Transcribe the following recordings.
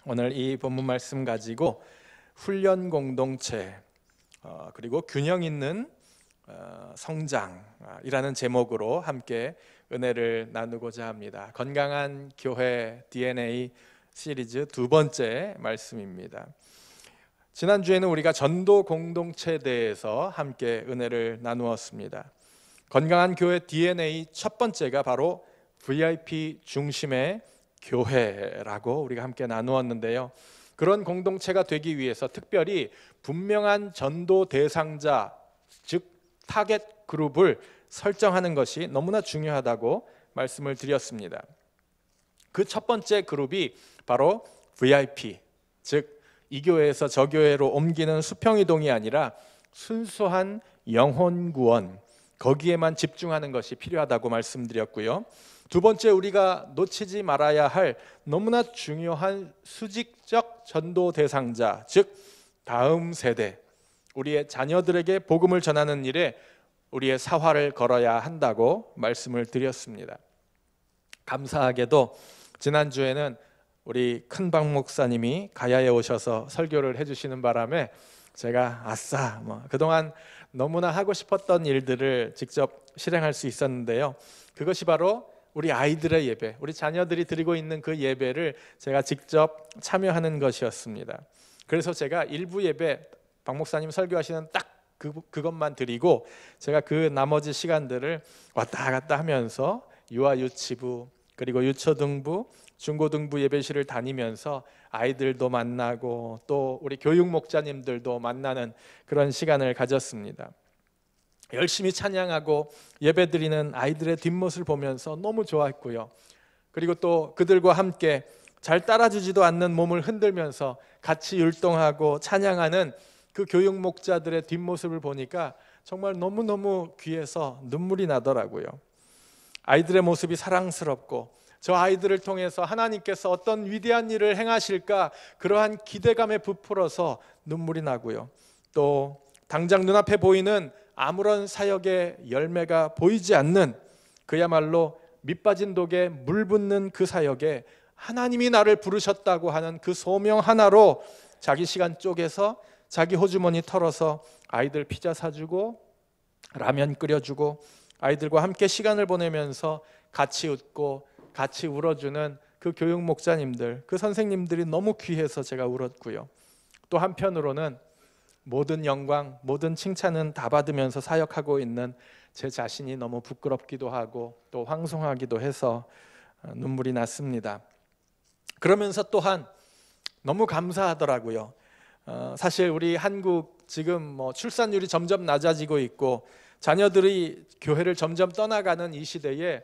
오늘 이 본문 말씀 가지고 훈련 공동체 그리고 균형 있는 성장이라는 제목으로 함께 은혜를 나누고자 합니다. 건강한 교회 DNA 시리즈 두 번째 말씀입니다. 지난주에는 우리가 전도 공동체에 대해서 함께 은혜를 나누었습니다. 건강한 교회 DNA 첫 번째가 바로 VIP 중심의 교회라고 우리가 함께 나누었는데요. 그런 공동체가 되기 위해서 특별히 분명한 전도 대상자, 즉 타겟 그룹을 설정하는 것이 너무나 중요하다고 말씀을 드렸습니다. 그 첫 번째 그룹이 바로 VIP, 즉 이 교회에서 저 교회로 옮기는 수평이동이 아니라 순수한 영혼 구원, 거기에만 집중하는 것이 필요하다고 말씀드렸고요. 두 번째, 우리가 놓치지 말아야 할 너무나 중요한 수직적 전도 대상자, 즉 다음 세대, 우리의 자녀들에게 복음을 전하는 일에 우리의 사활을 걸어야 한다고 말씀을 드렸습니다. 감사하게도 지난주에는 우리 큰박 목사님이 가야에 오셔서 설교를 해주시는 바람에 제가 그동안 너무나 하고 싶었던 일들을 직접 실행할 수 있었는데요. 그것이 바로 우리 아이들의 예배, 우리 자녀들이 드리고 있는 그 예배를 제가 직접 참여하는 것이었습니다. 그래서 제가 일부 예배, 박 목사님 설교하시는 딱 그것만 드리고 제가 그 나머지 시간들을 왔다 갔다 하면서 유아유치부 그리고 유초등부, 중고등부 예배실을 다니면서 아이들도 만나고 또 우리 교육 목자님들도 만나는 그런 시간을 가졌습니다. 열심히 찬양하고 예배드리는 아이들의 뒷모습을 보면서 너무 좋았고요. 그리고 또 그들과 함께 잘 따라주지도 않는 몸을 흔들면서 같이 율동하고 찬양하는 그 교육 목자들의 뒷모습을 보니까 정말 너무너무 귀해서 눈물이 나더라고요. 아이들의 모습이 사랑스럽고 저 아이들을 통해서 하나님께서 어떤 위대한 일을 행하실까, 그러한 기대감에 부풀어서 눈물이 나고요. 또 당장 눈앞에 보이는 아무런 사역의 열매가 보이지 않는, 그야말로 밑빠진 독에 물 붓는 그 사역에 하나님이 나를 부르셨다고 하는 그 소명 하나로 자기 시간 쪼개서 자기 호주머니 털어서 아이들 피자 사주고 라면 끓여주고 아이들과 함께 시간을 보내면서 같이 웃고 같이 울어주는 그 교육 목자님들, 그 선생님들이 너무 귀해서 제가 울었고요. 또 한편으로는 모든 영광, 모든 칭찬은 다 받으면서 사역하고 있는 제 자신이 너무 부끄럽기도 하고 또 황송하기도 해서 눈물이 났습니다. 그러면서 또한 너무 감사하더라고요. 사실 우리 한국 지금 출산율이 점점 낮아지고 있고 자녀들이 교회를 점점 떠나가는 이 시대에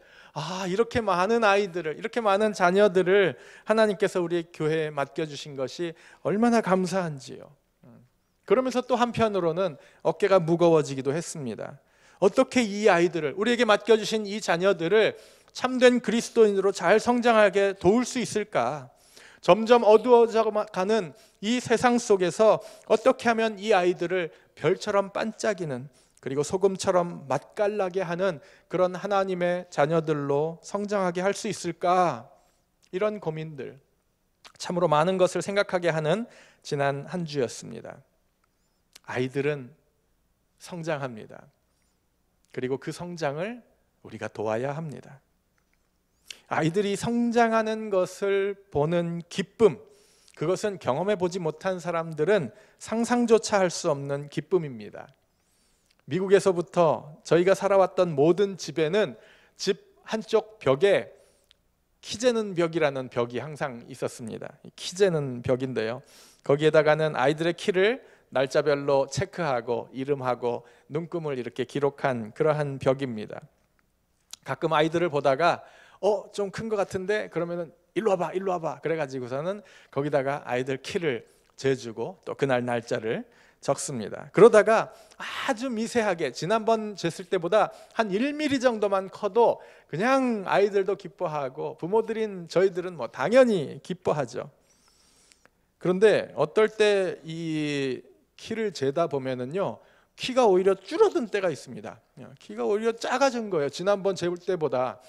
이렇게 많은 아이들을, 이렇게 많은 자녀들을 하나님께서 우리 교회에 맡겨주신 것이 얼마나 감사한지요. 그러면서 또 한편으로는 어깨가 무거워지기도 했습니다. 어떻게 이 아이들을, 우리에게 맡겨주신 이 자녀들을 참된 그리스도인으로 잘 성장하게 도울 수 있을까? 점점 어두워져 가는 이 세상 속에서 어떻게 하면 이 아이들을 별처럼 반짝이는, 그리고 소금처럼 맛깔나게 하는 그런 하나님의 자녀들로 성장하게 할 수 있을까? 이런 고민들, 참으로 많은 것을 생각하게 하는 지난 한 주였습니다. 아이들은 성장합니다. 그리고 그 성장을 우리가 도와야 합니다. 아이들이 성장하는 것을 보는 기쁨, 그것은 경험해 보지 못한 사람들은 상상조차 할 수 없는 기쁨입니다. 미국에서부터 저희가 살아왔던 모든 집에는 집 한쪽 벽에 키 재는 벽이라는 벽이 항상 있었습니다. 키 재는 벽인데요, 거기에다가는 아이들의 키를 날짜별로 체크하고 이름하고 눈금을 이렇게 기록한 그러한 벽입니다. 가끔 아이들을 보다가 좀 큰 것 같은데 그러면은 일로 와봐 그래가지고서는 거기다가 아이들 키를 재주고 또 그날 날짜를 적습니다. 그러다가 아주 미세하게 지난번 쟀을 때보다 한 1mm 정도만 커도 그냥 아이들도 기뻐하고 부모들인 저희들은 당연히 기뻐하죠. 그런데 어떨 때 이 키를 재다 보면은요, 키가 오히려 줄어든 때가 있습니다. 키가 오히려 작아진 거예요, 지난번 재볼 때보다.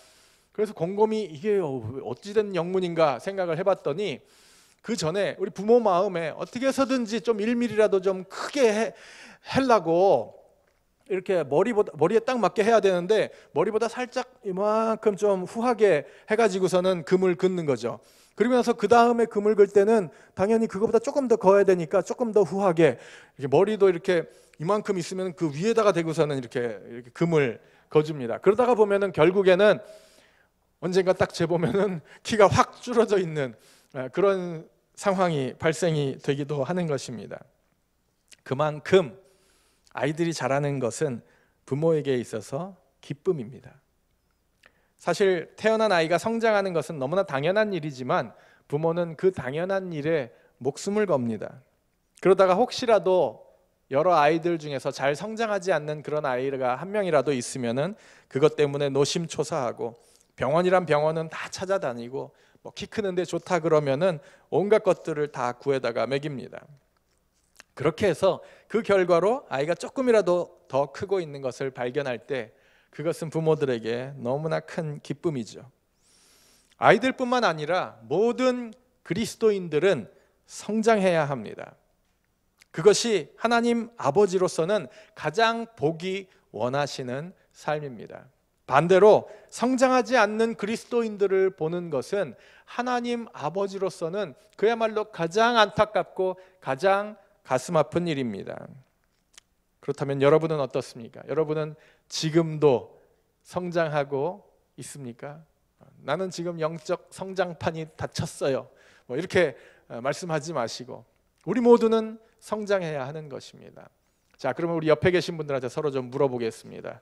그래서 곰곰이 이게 어찌된 영문인가 생각을 해봤더니 그 전에 우리 부모 마음에 어떻게 해서든지 좀 1mm라도 좀 크게 하려고 이렇게 머리에 딱 맞게 해야 되는데 머리보다 살짝 이만큼 좀 후하게 해가지고서는 금을 긋는 거죠. 그러고 나서 그 다음에 금을 긋을 때는 당연히 그거보다 조금 더 거야 되니까 조금 더 후하게, 이렇게 머리도 이렇게 이만큼 있으면 그 위에다가 대고서는 이렇게 금을 거줍니다. 그러다가 보면은 결국에는 언젠가 딱 재보면은 키가 확 줄어져 있는 그런 상황이 발생이 되기도 하는 것입니다. 그만큼 아이들이 자라는 것은 부모에게 있어서 기쁨입니다. 사실 태어난 아이가 성장하는 것은 너무나 당연한 일이지만 부모는 그 당연한 일에 목숨을 겁니다. 그러다가 혹시라도 여러 아이들 중에서 잘 성장하지 않는 그런 아이가 한 명이라도 있으면은 그것 때문에 노심초사하고 병원이란 병원은 다 찾아다니고 뭐 키 크는데 좋다 그러면은 온갖 것들을 다 구해다가 먹입니다. 그렇게 해서 그 결과로 아이가 조금이라도 더 크고 있는 것을 발견할 때 그것은 부모들에게 너무나 큰 기쁨이죠. 아이들뿐만 아니라 모든 그리스도인들은 성장해야 합니다. 그것이 하나님 아버지로서는 가장 보기 원하시는 삶입니다. 반대로 성장하지 않는 그리스도인들을 보는 것은 하나님 아버지로서는 그야말로 가장 안타깝고 가장 가슴 아픈 일입니다. 그렇다면 여러분은 어떻습니까? 여러분은 지금도 성장하고 있습니까? 나는 지금 영적 성장판이 닫혔어요. 뭐 이렇게 말씀하지 마시고 우리 모두는 성장해야 하는 것입니다. 자, 그러면 우리 옆에 계신 분들한테 서로 좀 물어보겠습니다.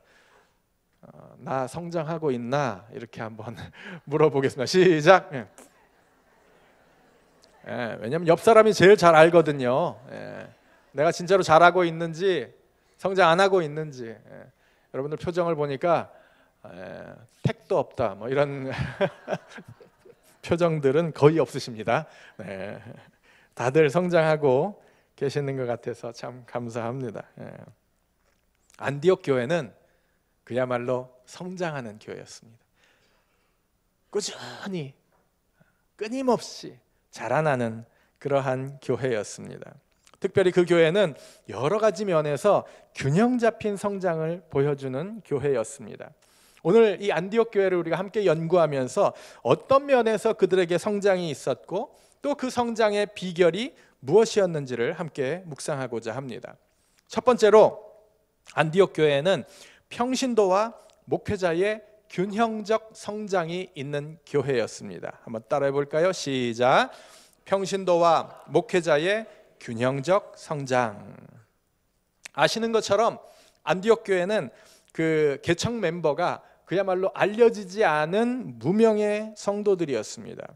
나 성장하고 있나? 이렇게 한번 물어보겠습니다. 시작. 왜냐하면 옆 사람이 제일 잘 알거든요. 내가 진짜로 잘하고 있는지 성장 안 하고 있는지. 여러분들 표정을 보니까 택도 없다 뭐 이런 표정들은 거의 없으십니다. 다들 성장하고 계시는 것 같아서 참 감사합니다. 안디옥 교회는 그야말로 성장하는 교회였습니다. 꾸준히 끊임없이 자라나는 그러한 교회였습니다. 특별히 그 교회는 여러 가지 면에서 균형 잡힌 성장을 보여주는 교회였습니다. 오늘 이 안디옥 교회를 우리가 함께 연구하면서 어떤 면에서 그들에게 성장이 있었고 또 그 성장의 비결이 무엇이었는지를 함께 묵상하고자 합니다. 첫 번째로 안디옥 교회는 평신도와 목회자의 균형적 성장이 있는 교회였습니다. 한번 따라해 볼까요? 시작. 평신도와 목회자의 균형적 성장. 아시는 것처럼 안디옥 교회는 그 개척 멤버가 그야말로 알려지지 않은 무명의 성도들이었습니다.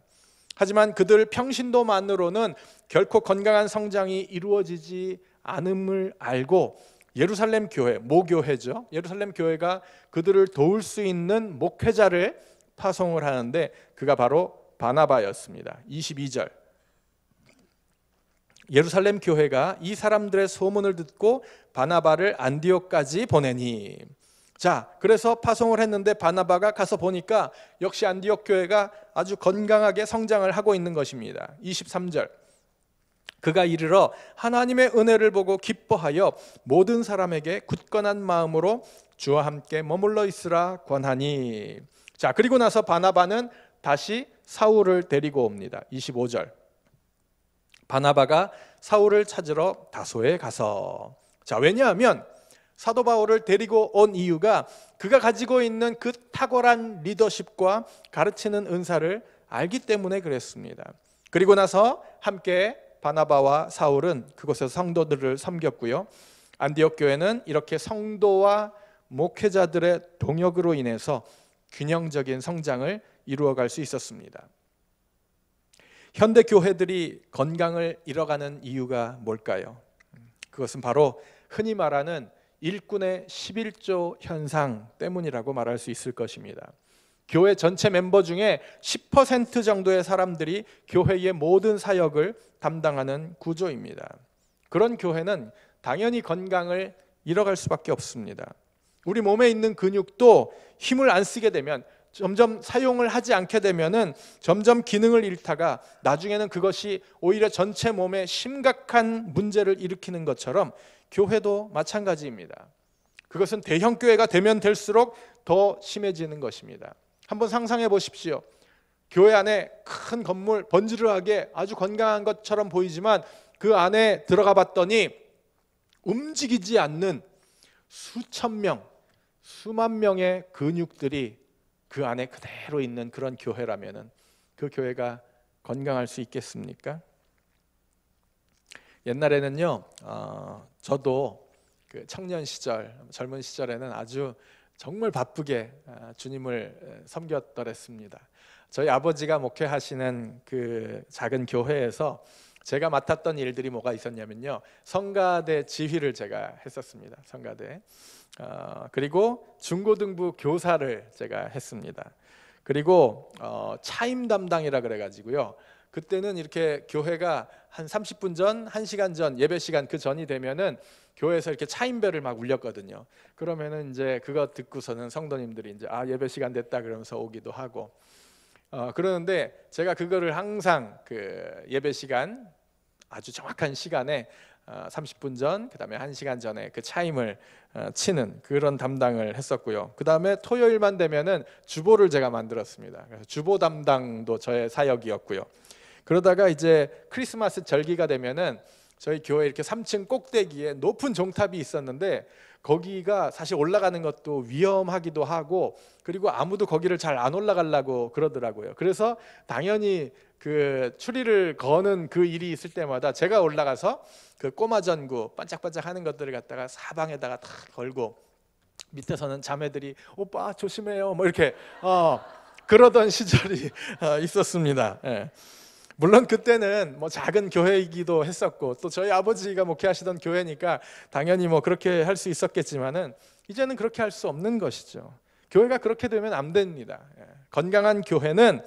하지만 그들 평신도만으로는 결코 건강한 성장이 이루어지지 않음을 알고 예루살렘 교회, 모교회죠. 예루살렘 교회가 그들을 도울 수 있는 목회자를 파송을 하는데 그가 바로 바나바였습니다. 22절. 예루살렘 교회가 이 사람들의 소문을 듣고 바나바를 안디옥까지 보내니. 자, 그래서 파송을 했는데 바나바가 가서 보니까 역시 안디옥 교회가 아주 건강하게 성장을 하고 있는 것입니다. 23절. 그가 이르러 하나님의 은혜를 보고 기뻐하여 모든 사람에게 굳건한 마음으로 주와 함께 머물러 있으라 권하니. 자, 그리고 나서 바나바는 다시 사울을 데리고 옵니다. 25절. 바나바가 사울을 찾으러 다소에 가서. 자, 왜냐하면 사도 바울을 데리고 온 이유가 그가 가지고 있는 그 탁월한 리더십과 가르치는 은사를 알기 때문에 그랬습니다. 그리고 나서 함께 바나바와 사울은 그곳에서 성도들을 섬겼고요. 안디옥 교회는 이렇게 성도와 목회자들의 동역으로 인해서 균형적인 성장을 이루어갈 수 있었습니다. 현대 교회들이 건강을 잃어가는 이유가 뭘까요? 그것은 바로 흔히 말하는 일꾼의 11조 현상 때문이라고 말할 수 있을 것입니다. 교회 전체 멤버 중에 10% 정도의 사람들이 교회의 모든 사역을 담당하는 구조입니다. 그런 교회는 당연히 건강을 잃어갈 수밖에 없습니다. 우리 몸에 있는 근육도 힘을 안 쓰게 되면 점점 사용을 하지 않게 되면은 점점 기능을 잃다가 나중에는 그것이 오히려 전체 몸에 심각한 문제를 일으키는 것처럼 교회도 마찬가지입니다. 그것은 대형 교회가 되면 될수록 더 심해지는 것입니다. 한번 상상해 보십시오. 교회 안에 큰 건물, 번지르하게 아주 건강한 것처럼 보이지만 그 안에 들어가 봤더니 움직이지 않는 수천 명, 수만 명의 근육들이 그 안에 그대로 있는 그런 교회라면은 그 교회가 건강할 수 있겠습니까? 옛날에는요, 저도 그 청년 시절, 젊은 시절에는 아주 정말 바쁘게 주님을 섬겼더랬습니다. 저희 아버지가 목회하시는 그 작은 교회에서 제가 맡았던 일들이 뭐가 있었냐면요, 성가대 지휘를 제가 했었습니다. 성가대. 그리고 중고등부 교사를 제가 했습니다. 그리고 차임 담당이라 그래가지고요, 그때는 이렇게 교회가 한 30분 전, 1시간 전, 예배 시간 그 전이 되면은 교회에서 이렇게 차임벨을 막 울렸거든요. 그러면은 이제 그거 듣고서는 성도님들이 이제 예배 시간 됐다 그러면서 오기도 하고, 그러는데 제가 그거를 항상 그 예배 시간 아주 정확한 시간에 30분 전, 그 다음에 1시간 전에 그 차임을 치는 그런 담당을 했었고요. 그 다음에 토요일만 되면은 주보를 제가 만들었습니다. 그래서 주보 담당도 저의 사역이었고요. 그러다가 이제 크리스마스 절기가 되면은 저희 교회 이렇게 3층 꼭대기에 높은 종탑이 있었는데 거기가 사실 올라가는 것도 위험하기도 하고, 그리고 아무도 거기를 잘 안 올라가려고 그러더라고요. 그래서 당연히 그 추리를 거는 그 일이 있을 때마다 제가 올라가서 그 꼬마 전구 반짝반짝 하는 것들을 갖다가 사방에다가 다 걸고, 밑에서는 자매들이 오빠 조심해요 뭐 이렇게 그러던 시절이 있었습니다. 예. 물론 그때는 뭐 작은 교회이기도 했었고, 또 저희 아버지가 목회하시던 교회니까 당연히 뭐 그렇게 할 수 있었겠지만은 이제는 그렇게 할 수 없는 것이죠. 교회가 그렇게 되면 안 됩니다. 건강한 교회는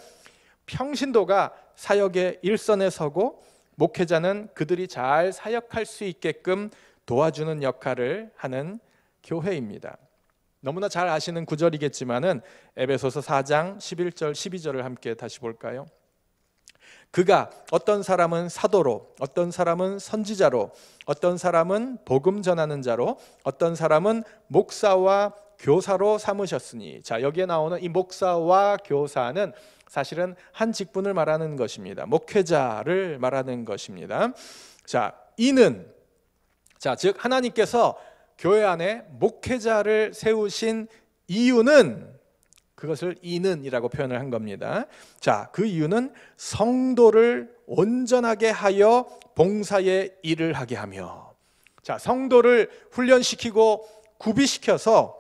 평신도가 사역의 일선에 서고, 목회자는 그들이 잘 사역할 수 있게끔 도와주는 역할을 하는 교회입니다. 너무나 잘 아시는 구절이겠지만은 에베소서 4장 11절 12절을 함께 다시 볼까요? 그가 어떤 사람은 사도로, 어떤 사람은 선지자로, 어떤 사람은 복음 전하는 자로, 어떤 사람은 목사와 교사로 삼으셨으니. 자, 여기에 나오는 이 목사와 교사는 사실은 한 직분을 말하는 것입니다. 목회자를 말하는 것입니다. 자, 이는, 즉 하나님께서 교회 안에 목회자를 세우신 이유는, 그것을 이는이라고 표현을 한 겁니다. 자, 그 이유는 성도를 온전하게 하여 봉사의 일을 하게 하며. 자, 성도를 훈련시키고 구비시켜서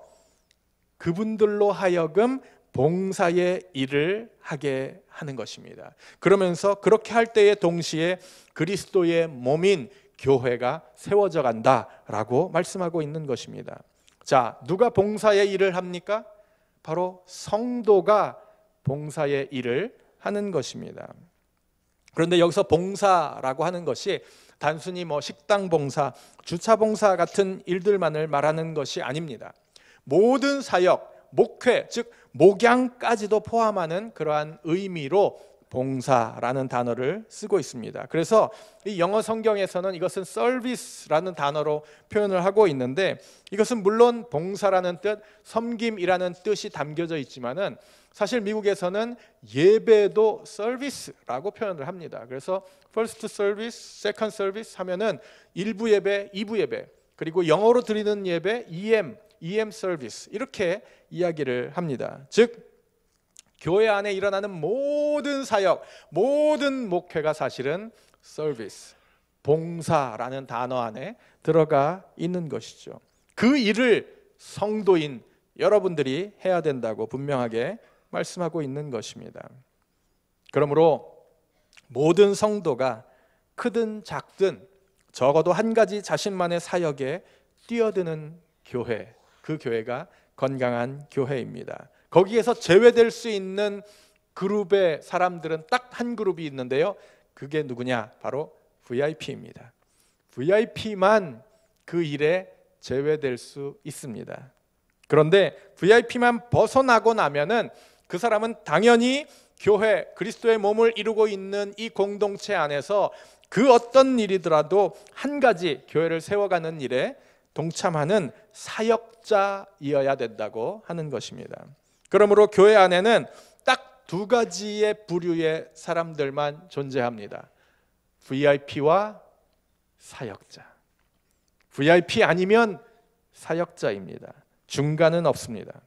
그분들로 하여금 봉사의 일을 하게 하는 것입니다. 그러면서 그렇게 할 때에 동시에 그리스도의 몸인 교회가 세워져 간다라고 말씀하고 있는 것입니다. 자, 누가 봉사의 일을 합니까? 바로 성도가 봉사의 일을 하는 것입니다. 그런데 여기서 봉사라고 하는 것이 단순히 뭐 식당 봉사, 주차 봉사 같은 일들만을 말하는 것이 아닙니다. 모든 사역, 목회, 즉 목양까지도 포함하는 그러한 의미로 봉사라는 단어를 쓰고 있습니다. 그래서 이 영어 성경에서는 이것은 서비스라는 단어로 표현을 하고 있는데, 이것은 물론 봉사라는 뜻, 섬김이라는 뜻이 담겨져 있지만은 사실 미국에서는 예배도 서비스라고 표현을 합니다. 그래서 first service, second service 하면은 1부 예배, 2부 예배, 그리고 영어로 드리는 예배 EM 서비스, 이렇게 이야기를 합니다. 즉 교회 안에 일어나는 모든 사역, 모든 목회가 사실은 서비스, 봉사라는 단어 안에 들어가 있는 것이죠. 그 일을 성도인 여러분들이 해야 된다고 분명하게 말씀하고 있는 것입니다. 그러므로 모든 성도가 크든 작든 적어도 한 가지 자신만의 사역에 뛰어드는 교회, 그 교회가 건강한 교회입니다. 거기에서 제외될 수 있는 그룹의 사람들은 딱 한 그룹이 있는데요, 그게 누구냐? 바로 VIP입니다. VIP만 그 일에 제외될 수 있습니다. 그런데 VIP만 벗어나고 나면은 그 사람은 당연히 교회, 그리스도의 몸을 이루고 있는 이 공동체 안에서 그 어떤 일이더라도 한 가지 교회를 세워가는 일에 동참하는 사역자이어야 된다고 하는 것입니다. 그러므로 교회 안에는 딱 두 가지의 부류의 사람들만 존재합니다. VIP와 사역자. VIP 아니면 사역자입니다. 중간은 없습니다.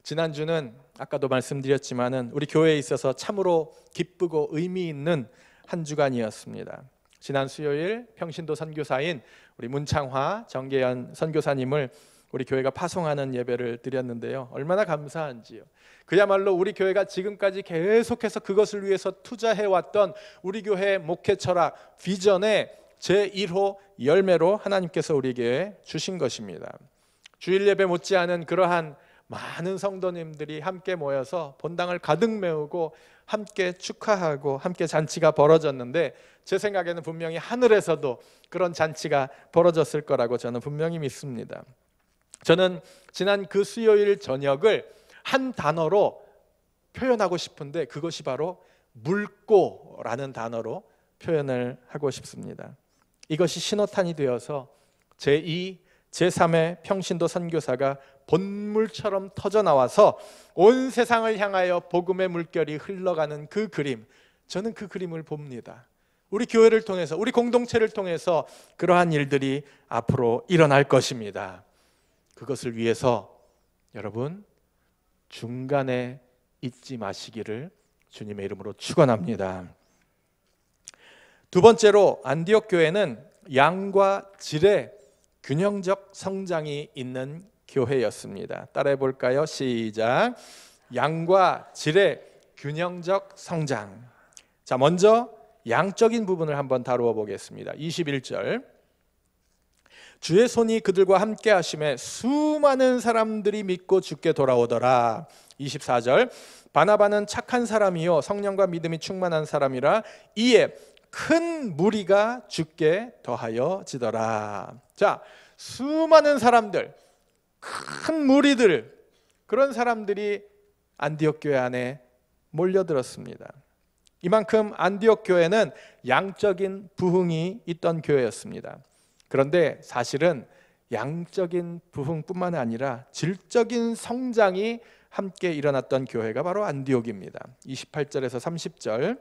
지난주는 아까도 말씀드렸지만은 우리 교회에 있어서 참으로 기쁘고 의미 있는 한 주간이었습니다. 지난 수요일 평신도 선교사인 우리 문창화 정계현 선교사님을 우리 교회가 파송하는 예배를 드렸는데요. 얼마나 감사한지요. 그야말로 우리 교회가 지금까지 계속해서 그것을 위해서 투자해왔던 우리 교회의 목회 철학, 비전의 제1호 열매로 하나님께서 우리에게 주신 것입니다. 주일 예배 못지않은 그러한 많은 성도님들이 함께 모여서 본당을 가득 메우고 함께 축하하고 함께 잔치가 벌어졌는데, 제 생각에는 분명히 하늘에서도 그런 잔치가 벌어졌을 거라고 저는 분명히 믿습니다. 저는 지난 그 수요일 저녁을 한 단어로 표현하고 싶은데 그것이 바로 묽고라는 단어로 표현을 하고 싶습니다. 이것이 신호탄이 되어서 제2, 제3의 평신도 선교사가 본물처럼 터져나와서 온 세상을 향하여 복음의 물결이 흘러가는 그 그림, 저는 그 그림을 봅니다. 우리 교회를 통해서, 우리 공동체를 통해서 그러한 일들이 앞으로 일어날 것입니다. 그것을 위해서 여러분 중간에 잊지 마시기를 주님의 이름으로 축원합니다. 두 번째로 안디옥 교회는 양과 질의 균형적 성장이 있는 교회였습니다. 따라해 볼까요? 시작. 양과 질의 균형적 성장. 자, 먼저 양적인 부분을 한번 다루어 보겠습니다. 21절. 주의 손이 그들과 함께 하심에 수많은 사람들이 믿고 주께 돌아오더라. 24절. 바나바는 착한 사람이요 성령과 믿음이 충만한 사람이라 이에 큰 무리가 주께 더하여 지더라. 자, 수많은 사람들, 큰 무리들, 그런 사람들이 안디옥 교회 안에 몰려들었습니다. 이만큼 안디옥 교회는 양적인 부흥이 있던 교회였습니다. 그런데 사실은 양적인 부흥뿐만 아니라 질적인 성장이 함께 일어났던 교회가 바로 안디옥입니다. 28절에서 30절.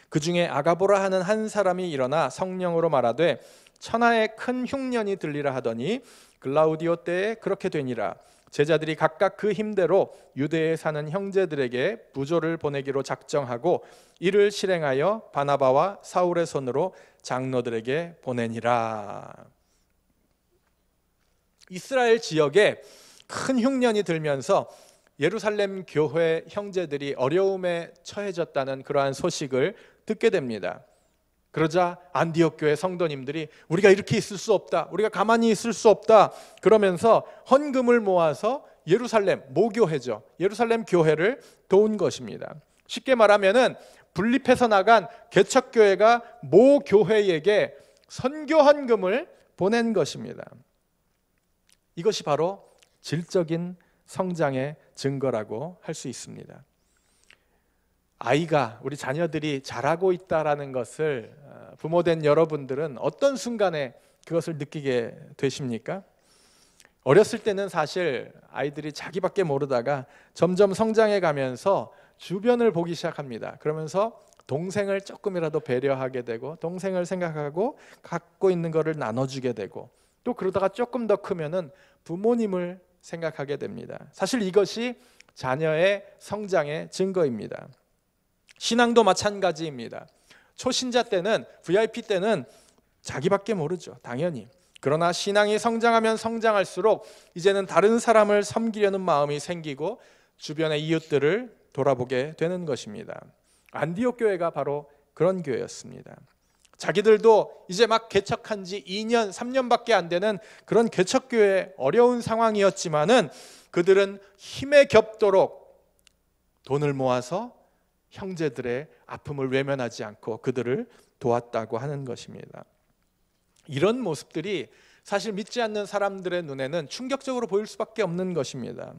그 중에 아가보라 하는 한 사람이 일어나 성령으로 말하되 천하에 큰 흉년이 들리라 하더니 글라우디오 때에 그렇게 되니라. 제자들이 각각 그 힘대로 유대에 사는 형제들에게 부조를 보내기로 작정하고 이를 실행하여 바나바와 사울의 손으로 장로들에게 보내니라. 이스라엘 지역에 큰 흉년이 들면서 예루살렘 교회 형제들이 어려움에 처해졌다는 그러한 소식을 듣게 됩니다. 그러자 안디옥 교회 성도님들이 우리가 이렇게 있을 수 없다, 우리가 가만히 있을 수 없다 그러면서 헌금을 모아서 예루살렘, 모교회죠, 예루살렘 교회를 도운 것입니다. 쉽게 말하면은 분립해서 나간 개척교회가 모교회에게 선교 헌금을 보낸 것입니다. 이것이 바로 질적인 성장의 증거라고 할 수 있습니다. 아이가, 우리 자녀들이 잘하고 있다라는 것을 부모된 여러분들은 어떤 순간에 그것을 느끼게 되십니까? 어렸을 때는 사실 아이들이 자기밖에 모르다가 점점 성장해 가면서 주변을 보기 시작합니다. 그러면서 동생을 조금이라도 배려하게 되고 동생을 생각하고 갖고 있는 것을 나눠주게 되고 또 그러다가 조금 더 크면은 부모님을 생각하게 됩니다. 사실 이것이 자녀의 성장의 증거입니다. 신앙도 마찬가지입니다. 초신자 때는, VIP 때는 자기밖에 모르죠, 당연히. 그러나 신앙이 성장하면 성장할수록 이제는 다른 사람을 섬기려는 마음이 생기고 주변의 이웃들을 돌아보게 되는 것입니다. 안디옥 교회가 바로 그런 교회였습니다. 자기들도 이제 막 개척한 지 2년, 3년밖에 안 되는 그런 개척교회 어려운 상황이었지만은 그들은 힘에 겹도록 돈을 모아서 형제들의 아픔을 외면하지 않고 그들을 도왔다고 하는 것입니다. 이런 모습들이 사실 믿지 않는 사람들의 눈에는 충격적으로 보일 수밖에 없는 것입니다.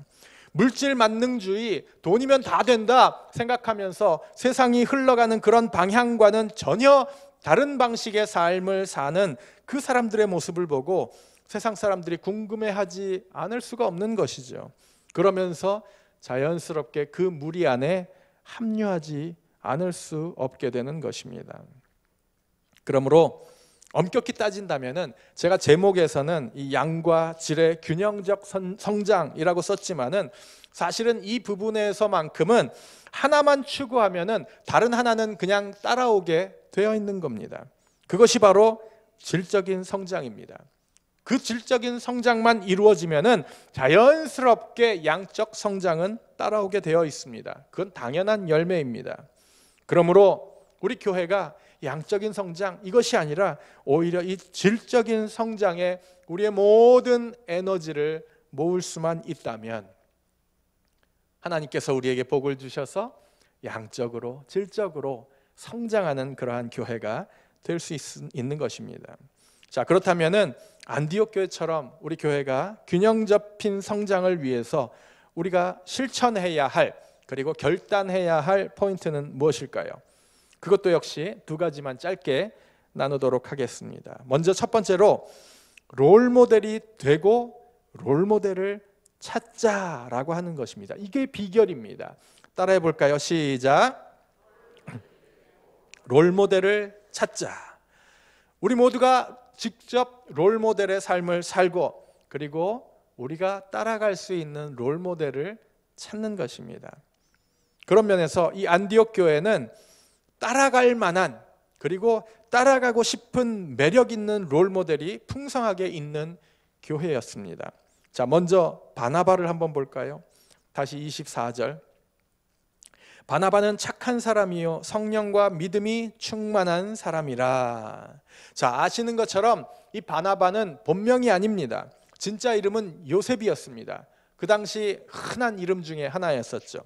물질 만능주의, 돈이면 다 된다 생각하면서 세상이 흘러가는 그런 방향과는 전혀 다른 방식의 삶을 사는 그 사람들의 모습을 보고 세상 사람들이 궁금해하지 않을 수가 없는 것이죠. 그러면서 자연스럽게 그 무리 안에 합류하지 않을 수 없게 되는 것입니다. 그러므로 엄격히 따진다면은 제가 제목에서는 이 양과 질의 균형적 성장이라고 썼지만은 사실은 이 부분에서만큼은 하나만 추구하면은 다른 하나는 그냥 따라오게 되어 있는 겁니다. 그것이 바로 질적인 성장입니다. 그 질적인 성장만 이루어지면은 자연스럽게 양적 성장은 따라오게 되어 있습니다. 그건 당연한 열매입니다. 그러므로 우리 교회가 양적인 성장 이것이 아니라 오히려 이 질적인 성장에 우리의 모든 에너지를 모을 수만 있다면 하나님께서 우리에게 복을 주셔서 양적으로 질적으로 성장하는 그러한 교회가 될 수 있는 것입니다. 자, 그렇다면은 안디옥 교회처럼 우리 교회가 균형 잡힌 성장을 위해서 우리가 실천해야 할 그리고 결단해야 할 포인트는 무엇일까요? 그것도 역시 두 가지만 짧게 나누도록 하겠습니다. 먼저 첫 번째로 롤모델이 되고 롤모델을 찾자라고 하는 것입니다. 이게 비결입니다. 따라해 볼까요? 시작. 롤모델을 찾자. 우리 모두가 직접 롤모델의 삶을 살고 그리고 우리가 따라갈 수 있는 롤모델을 찾는 것입니다. 그런 면에서 이 안디옥 교회는 따라갈 만한 그리고 따라가고 싶은 매력 있는 롤모델이 풍성하게 있는 교회였습니다. 자, 먼저 바나바를 한번 볼까요? 다시 24절. 바나바는 착한 사람이요 성령과 믿음이 충만한 사람이라. 자, 아시는 것처럼 이 바나바는 본명이 아닙니다. 진짜 이름은 요셉이었습니다. 그 당시 흔한 이름 중에 하나였었죠.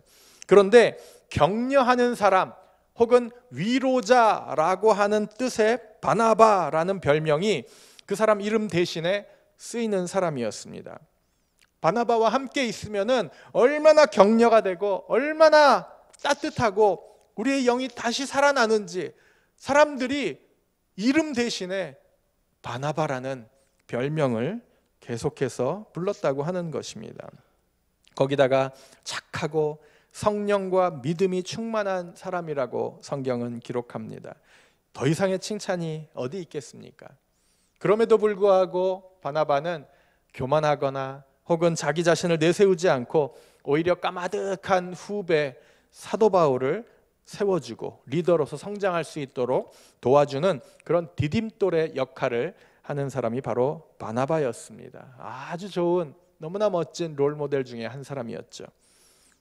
그런데 격려하는 사람 혹은 위로자라고 하는 뜻의 바나바라는 별명이 그 사람 이름 대신에 쓰이는 사람이었습니다. 바나바와 함께 있으면은 얼마나 격려가 되고 얼마나 따뜻하고 우리의 영이 다시 살아나는지 사람들이 이름 대신에 바나바라는 별명을 계속해서 불렀다고 하는 것입니다. 거기다가 착하고 성령과 믿음이 충만한 사람이라고 성경은 기록합니다. 더 이상의 칭찬이 어디 있겠습니까? 그럼에도 불구하고 바나바는 교만하거나 혹은 자기 자신을 내세우지 않고 오히려 까마득한 후배 사도 바울을 세워주고 리더로서 성장할 수 있도록 도와주는 그런 디딤돌의 역할을 하는 사람이 바로 바나바였습니다. 아주 좋은 너무나 멋진 롤모델 중에 한 사람이었죠.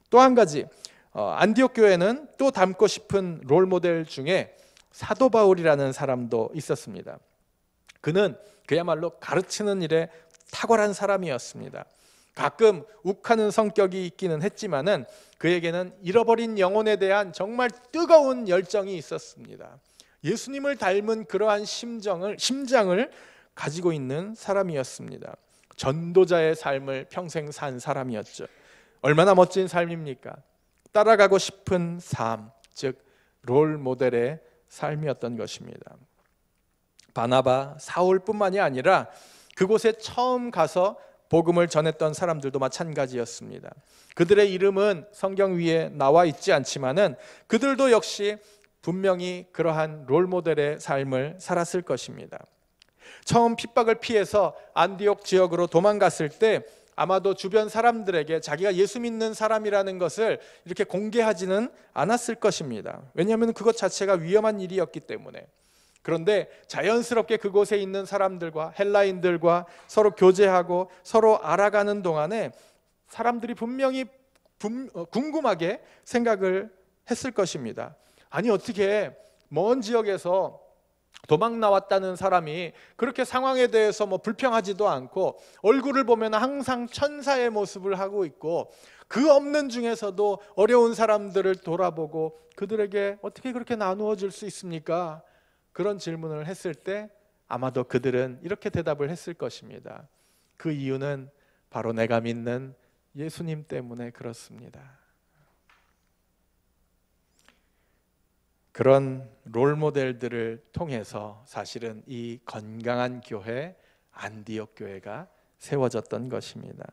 또 한 가지 안디옥 교회는 또 닮고 싶은 롤모델 중에 사도 바울이라는 사람도 있었습니다. 그는 그야말로 가르치는 일에 탁월한 사람이었습니다. 가끔 욱하는 성격이 있기는 했지만은 그에게는 잃어버린 영혼에 대한 정말 뜨거운 열정이 있었습니다. 예수님을 닮은 그러한 심장을 가지고 있는 사람이었습니다. 전도자의 삶을 평생 산 사람이었죠. 얼마나 멋진 삶입니까? 따라가고 싶은 삶, 즉 롤 모델의 삶이었던 것입니다. 바나바, 사울뿐만이 아니라 그곳에 처음 가서 복음을 전했던 사람들도 마찬가지였습니다. 그들의 이름은 성경 위에 나와 있지 않지만은 그들도 역시 분명히 그러한 롤 모델의 삶을 살았을 것입니다. 처음 핍박을 피해서 안디옥 지역으로 도망갔을 때 아마도 주변 사람들에게 자기가 예수 믿는 사람이라는 것을 이렇게 공개하지는 않았을 것입니다. 왜냐하면 그것 자체가 위험한 일이었기 때문에. 그런데 자연스럽게 그곳에 있는 사람들과 헬라인들과 서로 교제하고 서로 알아가는 동안에 사람들이 분명히 궁금하게 생각을 했을 것입니다. 아니 어떻게 먼 지역에서 도망 나왔다는 사람이 그렇게 상황에 대해서 불평하지도 않고 얼굴을 보면 항상 천사의 모습을 하고 있고 그 없는 중에서도 어려운 사람들을 돌아보고 그들에게 어떻게 그렇게 나누어 줄 수 있습니까? 그런 질문을 했을 때 아마도 그들은 이렇게 대답을 했을 것입니다. 그 이유는 바로 내가 믿는 예수님 때문에 그렇습니다. 그런 롤모델들을 통해서 사실은 이 건강한 교회 안디옥 교회가 세워졌던 것입니다.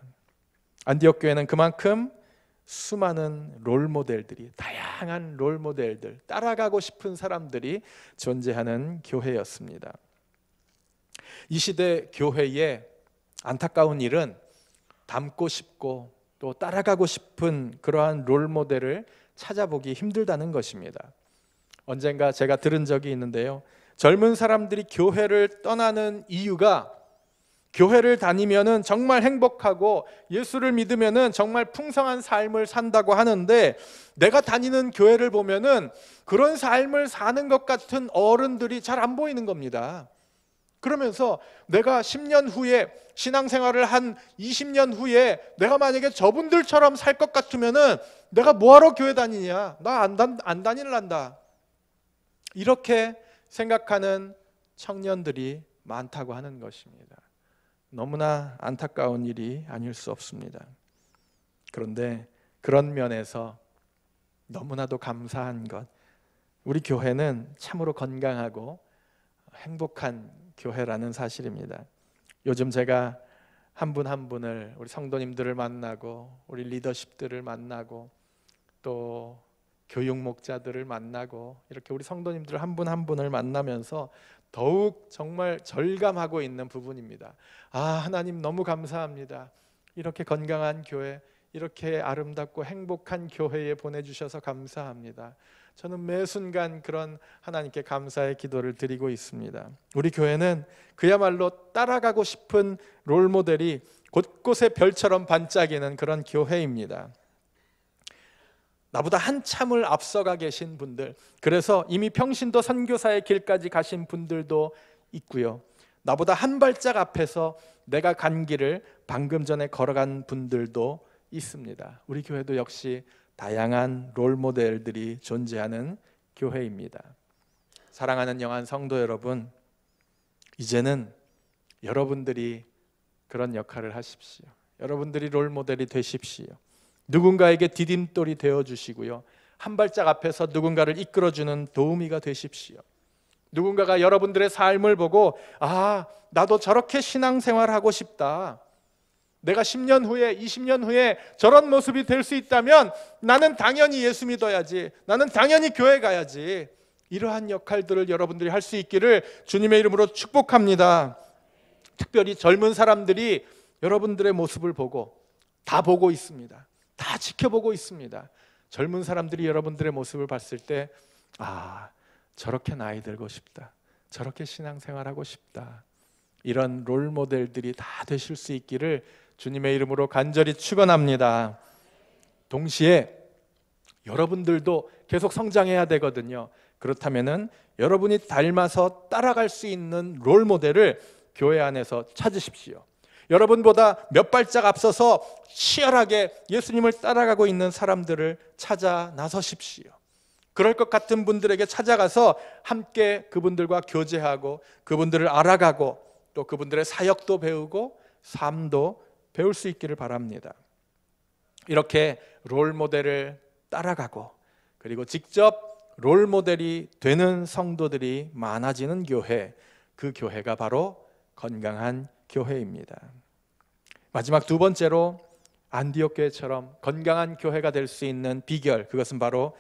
안디옥 교회는 그만큼 수많은 롤모델들이, 다양한 롤모델들, 따라가고 싶은 사람들이 존재하는 교회였습니다. 이 시대 교회의 안타까운 일은 닮고 싶고 또 따라가고 싶은 그러한 롤모델을 찾아보기 힘들다는 것입니다. 언젠가 제가 들은 적이 있는데요, 젊은 사람들이 교회를 떠나는 이유가 교회를 다니면은 정말 행복하고 예수를 믿으면은 정말 풍성한 삶을 산다고 하는데, 내가 다니는 교회를 보면은 그런 삶을 사는 것 같은 어른들이 잘 안 보이는 겁니다. 그러면서 내가 10년 후에 신앙생활을 한 20년 후에 내가 만약에 저분들처럼 살 것 같으면은 내가 뭐하러 교회 다니냐, 나 안 다닐란다, 이렇게 생각하는 청년들이 많다고 하는 것입니다. 너무나 안타까운 일이 아닐 수 없습니다. 그런데 그런 면에서 너무나도 감사한 것, 우리 교회는 참으로 건강하고 행복한 교회라는 사실입니다. 요즘 제가 한 분 한 분을, 우리 성도님들을 만나고 우리 리더십들을 만나고 또 교육 목자들을 만나고 이렇게 우리 성도님들 한 분 한 분을 만나면서 더욱 정말 절감하고 있는 부분입니다. 하나님 너무 감사합니다. 이렇게 건강한 교회, 이렇게 아름답고 행복한 교회에 보내주셔서 감사합니다. 저는 매 순간 그런 하나님께 감사의 기도를 드리고 있습니다. 우리 교회는 그야말로 따라가고 싶은 롤모델이 곳곳에 별처럼 반짝이는 그런 교회입니다. 나보다 한참을 앞서가 계신 분들, 그래서 이미 평신도 선교사의 길까지 가신 분들도 있고요, 나보다 한 발짝 앞에서 내가 간 길을 방금 전에 걸어간 분들도 있습니다. 우리 교회도 역시 다양한 롤모델들이 존재하는 교회입니다. 사랑하는 영한 성도 여러분, 이제는 여러분들이 그런 역할을 하십시오. 여러분들이 롤모델이 되십시오. 누군가에게 디딤돌이 되어주시고요, 한 발짝 앞에서 누군가를 이끌어주는 도우미가 되십시오. 누군가가 여러분들의 삶을 보고 나도 저렇게 신앙생활하고 싶다, 내가 10년 후에 20년 후에 저런 모습이 될 수 있다면 나는 당연히 예수 믿어야지, 나는 당연히 교회 가야지, 이러한 역할들을 여러분들이 할 수 있기를 주님의 이름으로 축복합니다. 특별히 젊은 사람들이 여러분들의 모습을 보고 다 보고 있습니다. 다 지켜보고 있습니다. 젊은 사람들이 여러분들의 모습을 봤을 때 저렇게 나이 들고 싶다, 저렇게 신앙생활하고 싶다, 이런 롤모델들이 다 되실 수 있기를 주님의 이름으로 간절히 축원합니다. 동시에 여러분들도 계속 성장해야 되거든요. 그렇다면은 여러분이 닮아서 따라갈 수 있는 롤모델을 교회 안에서 찾으십시오. 여러분보다 몇 발짝 앞서서 치열하게 예수님을 따라가고 있는 사람들을 찾아 나서십시오. 그럴 것 같은 분들에게 찾아가서 함께 그분들과 교제하고 그분들을 알아가고 또 그분들의 사역도 배우고 삶도 배울 수 있기를 바랍니다. 이렇게 롤모델을 따라가고 그리고 직접 롤모델이 되는 성도들이 많아지는 교회, 그 교회가 바로 건강한 교회입니다. 마지막 두 번째로 안디옥 교회처럼 건강한 교회가 될 수 있는 비결, 그것은 바로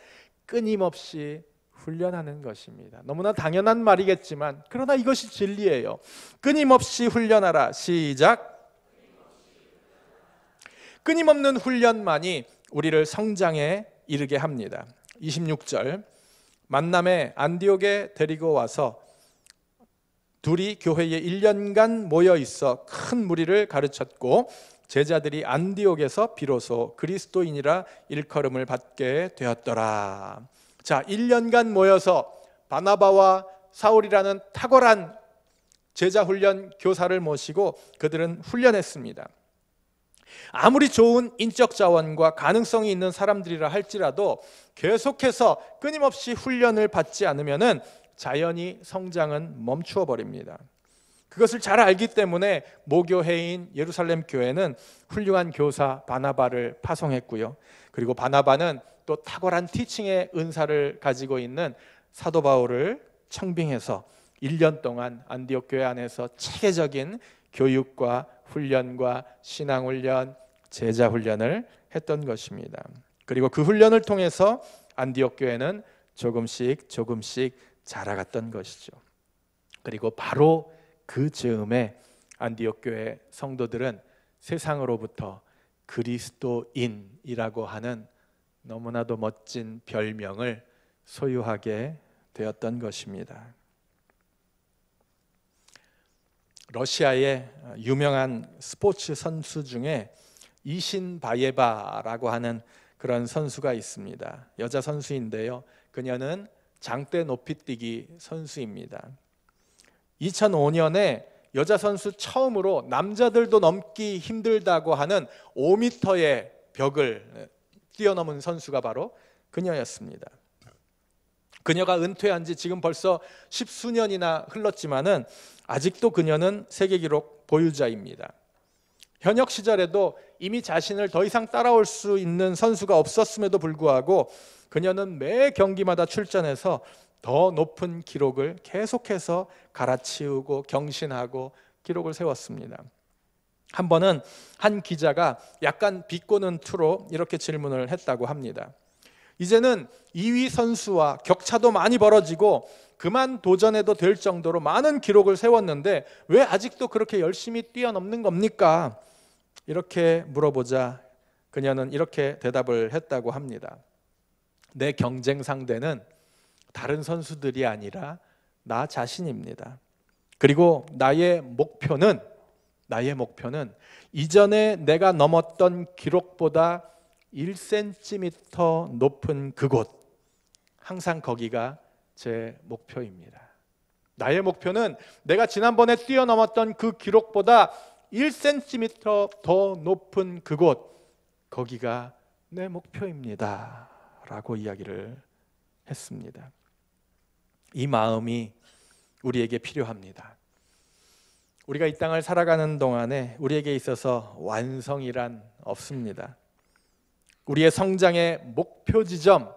끊임없이 훈련하는 것입니다. 너무나 당연한 말이겠지만 그러나 이것이 진리예요. 끊임없이 훈련하라. 시작. 끊임없는 훈련만이 우리를 성장에 이르게 합니다. 26절, 만남에 안디옥에 데리고 와서 둘이 교회에 1년간 모여 있어 큰 무리를 가르쳤고 제자들이 안디옥에서 비로소 그리스도인이라 일컬음을 받게 되었더라. 자, 1년간 모여서 바나바와 사울이라는 탁월한 제자 훈련 교사를 모시고 그들은 훈련했습니다. 아무리 좋은 인적 자원과 가능성이 있는 사람들이라 할지라도 계속해서 끊임없이 훈련을 받지 않으면은 자연히 성장은 멈추어 버립니다. 그것을 잘 알기 때문에 모교회인 예루살렘 교회는 훌륭한 교사 바나바를 파송했고요. 그리고 바나바는 또 탁월한 티칭의 은사를 가지고 있는 사도 바울을 청빙해서 1년 동안 안디옥 교회 안에서 체계적인 교육과 훈련과 신앙훈련, 제자훈련을 했던 것입니다. 그리고 그 훈련을 통해서 안디옥 교회는 조금씩 자라갔던 것이죠. 그리고 바로 그 즈음에 안디옥 교회 성도들은 세상으로부터 그리스도인이라고 하는 너무나도 멋진 별명을 소유하게 되었던 것입니다. 러시아의 유명한 스포츠 선수 중에 이신바예바라고 하는 그런 선수가 있습니다. 여자 선수인데요. 그녀는 장대 높이뛰기 선수입니다. 2005년에 여자 선수 처음으로 남자들도 넘기 힘들다고 하는 5m의 벽을 뛰어넘은 선수가 바로 그녀였습니다. 그녀가 은퇴한 지 지금 벌써 10수년이나 흘렀지만은 아직도 그녀는 세계 기록 보유자입니다. 현역 시절에도 이미 자신을 더 이상 따라올 수 있는 선수가 없었음에도 불구하고 그녀는 매 경기마다 출전해서 더 높은 기록을 계속해서 갈아치우고 경신하고 기록을 세웠습니다. 한 번은 한 기자가 약간 비꼬는 투로 이렇게 질문을 했다고 합니다. 이제는 2위 선수와 격차도 많이 벌어지고 그만 도전해도 될 정도로 많은 기록을 세웠는데 왜 아직도 그렇게 열심히 뛰어넘는 겁니까? 이렇게 물어보자 그녀는 이렇게 대답을 했다고 합니다. 내 경쟁 상대는 다른 선수들이 아니라 나 자신입니다. 그리고 나의 목표는 이전에 내가 넘었던 기록보다 1cm 높은 그곳, 항상 거기가 제 목표입니다. 나의 목표는 내가 지난번에 뛰어넘었던 그 기록보다 1cm 더 높은 그곳, 거기가 내 목표입니다 라고 이야기를 했습니다. 이 마음이 우리에게 필요합니다. 우리가 이 땅을 살아가는 동안에 우리에게 있어서 완성이란 없습니다. 우리의 성장의 목표 지점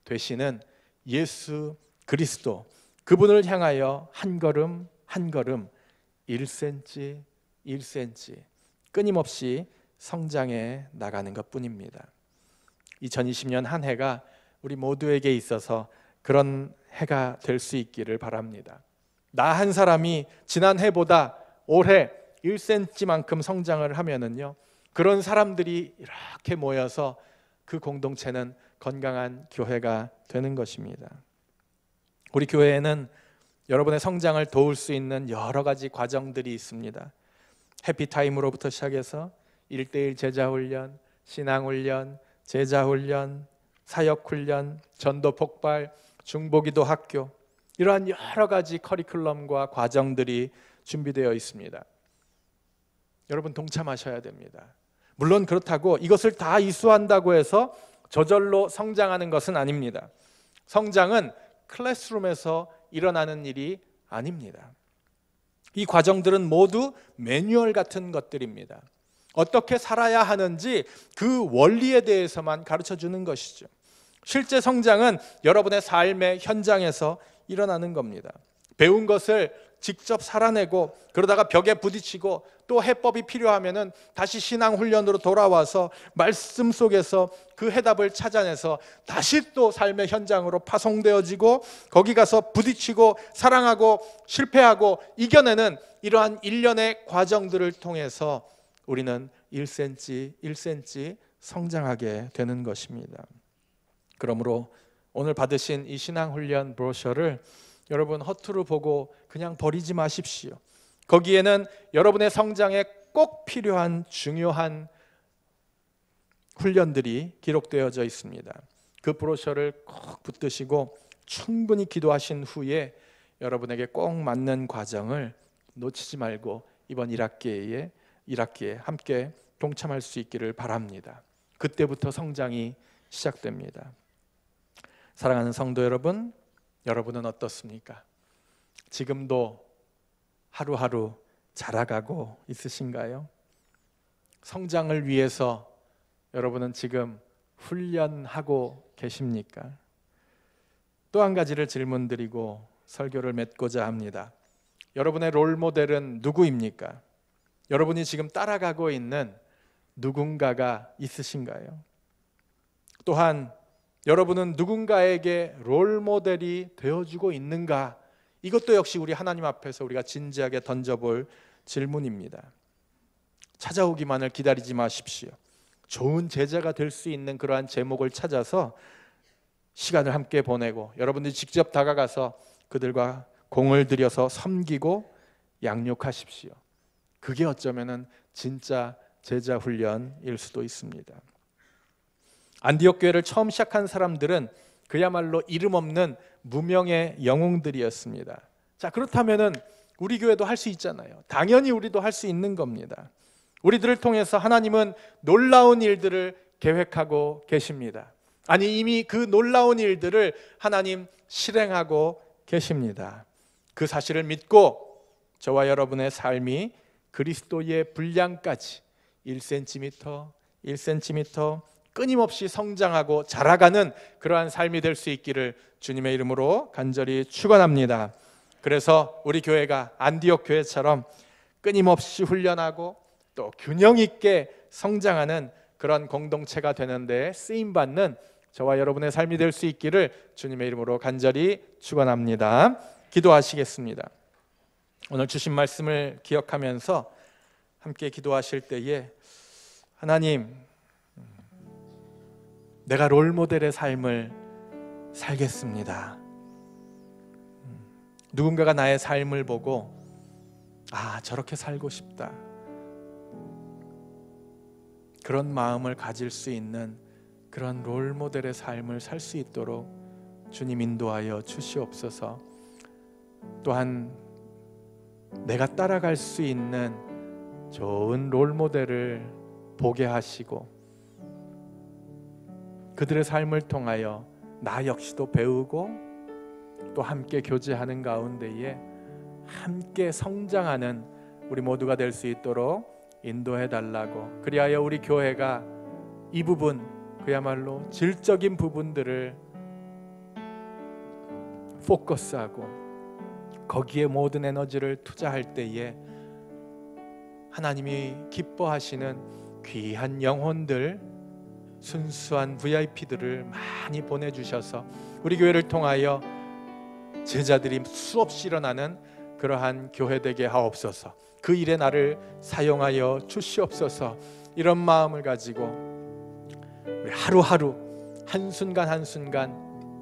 되시는 예수 그리스도, 그분을 향하여 한 걸음 한 걸음 1cm 1cm 끊임없이 성장해 나가는 것뿐입니다. 2020년 한 해가 우리 모두에게 있어서 그런 해가 될 수 있기를 바랍니다. 나 한 사람이 지난 해보다 올해 1cm만큼 성장을 하면은요, 그런 사람들이 이렇게 모여서 그 공동체는 건강한 교회가 되는 것입니다. 우리 교회에는 여러분의 성장을 도울 수 있는 여러 가지 과정들이 있습니다. 해피타임으로부터 시작해서 1:1 제자훈련, 신앙훈련, 제자훈련, 사역훈련, 전도폭발, 중보기도 학교, 이러한 여러 가지 커리큘럼과 과정들이 준비되어 있습니다. 여러분 동참하셔야 됩니다. 물론 그렇다고 이것을 다 이수한다고 해서 저절로 성장하는 것은 아닙니다. 성장은 클래스룸에서 일어나는 일이 아닙니다. 이 과정들은 모두 매뉴얼 같은 것들입니다. 어떻게 살아야 하는지 그 원리에 대해서만 가르쳐 주는 것이죠. 실제 성장은 여러분의 삶의 현장에서 일어나는 겁니다. 배운 것을 직접 살아내고 그러다가 벽에 부딪히고 또 해법이 필요하면은 다시 신앙 훈련으로 돌아와서 말씀 속에서 그 해답을 찾아내서 다시 또 삶의 현장으로 파송되어지고 거기 가서 부딪히고 사랑하고 실패하고 이겨내는 이러한 일련의 과정들을 통해서 우리는 1cm 1cm 성장하게 되는 것입니다. 그러므로 오늘 받으신 이 신앙훈련 브로셔를 여러분 허투루 보고 그냥 버리지 마십시오. 거기에는 여러분의 성장에 꼭 필요한 중요한 훈련들이 기록되어져 있습니다. 그 브로셔를 꼭 붙드시고 충분히 기도하신 후에 여러분에게 꼭 맞는 과정을 놓치지 말고 이번 1학기에 함께 동참할 수 있기를 바랍니다. 그때부터 성장이 시작됩니다. 사랑하는 성도 여러분, 여러분은 어떻습니까? 지금도 하루하루 자라가고 있으신가요? 성장을 위해서 여러분은 지금 훈련하고 계십니까? 또 한 가지를 질문드리고 설교를 맺고자 합니다. 여러분의 롤모델은 누구입니까? 여러분이 지금 따라가고 있는 누군가가 있으신가요? 또한 여러분은 누군가에게 롤모델이 되어주고 있는가? 이것도 역시 우리 하나님 앞에서 우리가 진지하게 던져볼 질문입니다. 찾아오기만을 기다리지 마십시오. 좋은 제자가 될 수 있는 그러한 제목을 찾아서 시간을 함께 보내고 여러분들이 직접 다가가서 그들과 공을 들여서 섬기고 양육하십시오. 그게 어쩌면은 진짜 제자 훈련일 수도 있습니다. 안디옥 교회를 처음 시작한 사람들은 그야말로 이름 없는 무명의 영웅들이었습니다. 자, 그렇다면은 우리 교회도 할 수 있잖아요. 당연히 우리도 할 수 있는 겁니다. 우리들을 통해서 하나님은 놀라운 일들을 계획하고 계십니다. 아니, 이미 그 놀라운 일들을 하나님 실행하고 계십니다. 그 사실을 믿고 저와 여러분의 삶이 그리스도의 분량까지 1cm, 1cm 끊임없이 성장하고 자라가는 그러한 삶이 될 수 있기를 주님의 이름으로 간절히 축원합니다. 그래서 우리 교회가 안디옥 교회처럼 끊임없이 훈련하고 또 균형 있게 성장하는 그런 공동체가 되는데 쓰임받는 저와 여러분의 삶이 될 수 있기를 주님의 이름으로 간절히 축원합니다. 기도하시겠습니다. 오늘 주신 말씀을 기억하면서 함께 기도하실 때에 하나님, 내가 롤모델의 삶을 살겠습니다. 누군가가 나의 삶을 보고 저렇게 살고 싶다, 그런 마음을 가질 수 있는 그런 롤모델의 삶을 살 수 있도록 주님 인도하여 주시옵소서. 또한 내가 따라갈 수 있는 좋은 롤모델을 보게 하시고 그들의 삶을 통하여 나 역시도 배우고 또 함께 교제하는 가운데에 함께 성장하는 우리 모두가 될 수 있도록 인도해 달라고, 그리하여 우리 교회가 이 부분, 그야말로 질적인 부분들을 포커스하고 거기에 모든 에너지를 투자할 때에 하나님이 기뻐하시는 귀한 영혼들, 순수한 VIP들을 많이 보내주셔서 우리 교회를 통하여 제자들이 수없이 일어나는 그러한 교회 되게 하옵소서. 그 일에 나를 사용하여 주시옵소서. 이런 마음을 가지고 우리 하루하루 한순간 한순간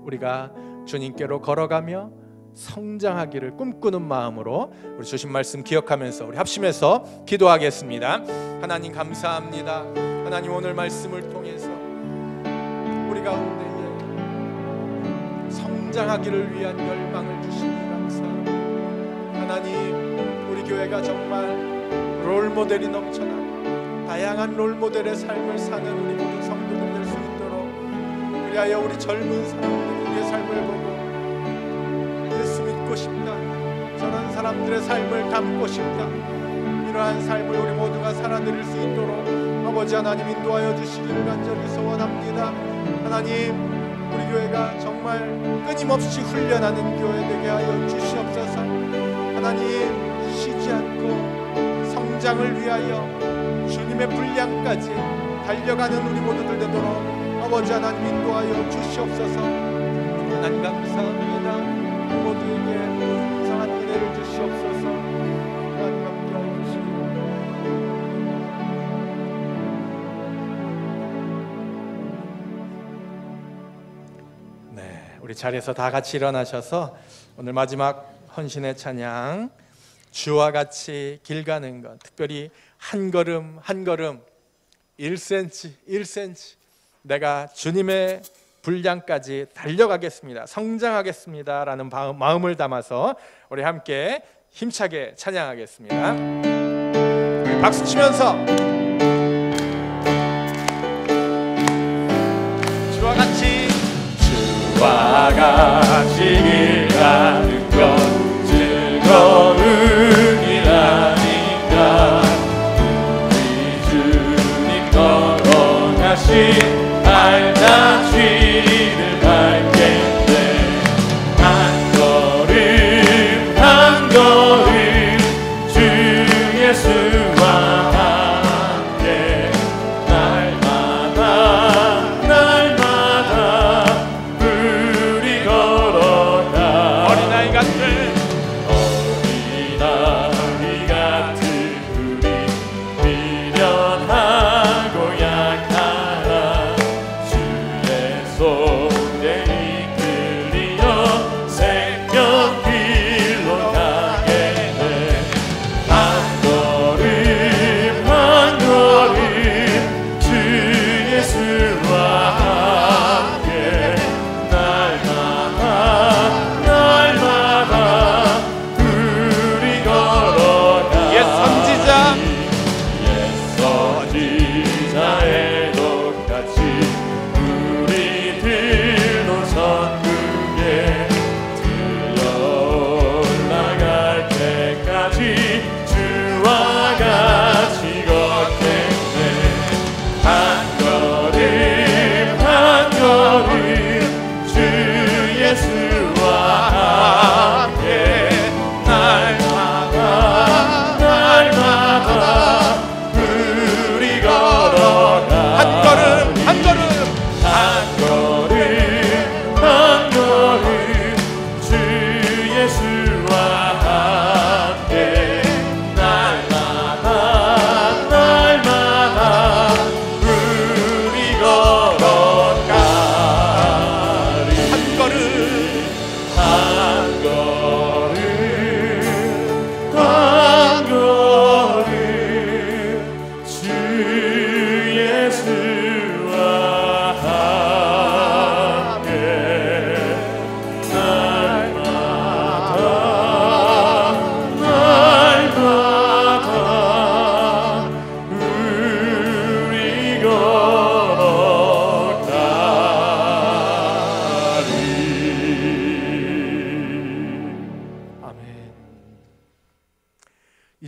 우리가 주님께로 걸어가며 성장하기를 꿈꾸는 마음으로 우리 주신 말씀 기억하면서 우리 합심해서 기도하겠습니다. 하나님 감사합니다. 하나님 오늘 말씀을 통해서 우리 가운데에 성장하기를 위한 열망을 주시니 감사합니다. 하나님, 우리 교회가 정말 롤모델이 넘쳐나는 다양한 롤모델의 삶을 사는 우리 모든 성도들 될 수 있도록, 그리하여 우리 젊은 사람들이 우리의 삶을 보고 예수 믿고 싶다, 저런 사람들의 삶을 닮고 싶다, 이러한 삶을 우리 모두가 살아내릴 수 있도록 아버지 하나님 인도하여 주시기를 간절히 소원합니다. 하나님, 우리 교회가 정말 끊임없이 훈련하는 교회 되게 하여 주시옵소서. 하나님, 쉬지 않고 성장을 위하여 주님의 분량까지 달려가는 우리 모두들 되도록 아버지 하나님 인도하여 주시옵소서. 하나님 감사합니다. 모두에게 풍성한 은혜를 주시옵소서. 하나님 함께하여 주시옵소서. 우리 자리에서 다 같이 일어나셔서 오늘 마지막 헌신의 찬양, 주와 같이 길 가는 것, 특별히 한 걸음 한 걸음 1cm 1cm 내가 주님의 분량까지 달려가겠습니다, 성장하겠습니다 라는 마음을 담아서 우리 함께 힘차게 찬양하겠습니다. 우리 박수 치면서 주와 같이 길 가는 것 즐거움이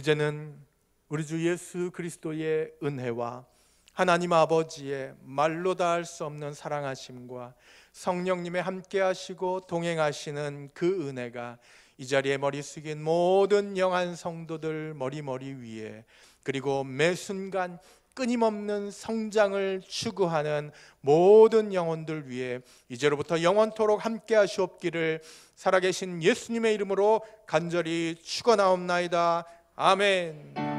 이제는 우리 주 예수 그리스도의 은혜와 하나님 아버지의 말로 다 할 수 없는 사랑하심과 성령님의 함께하시고 동행하시는 그 은혜가 이 자리에 머리 숙인 모든 영한 성도들 머리 위에, 그리고 매 순간 끊임없는 성장을 추구하는 모든 영혼들 위에 이제로부터 영원토록 함께하시옵기를 살아계신 예수님의 이름으로 간절히 축원하옵나이다. 아멘.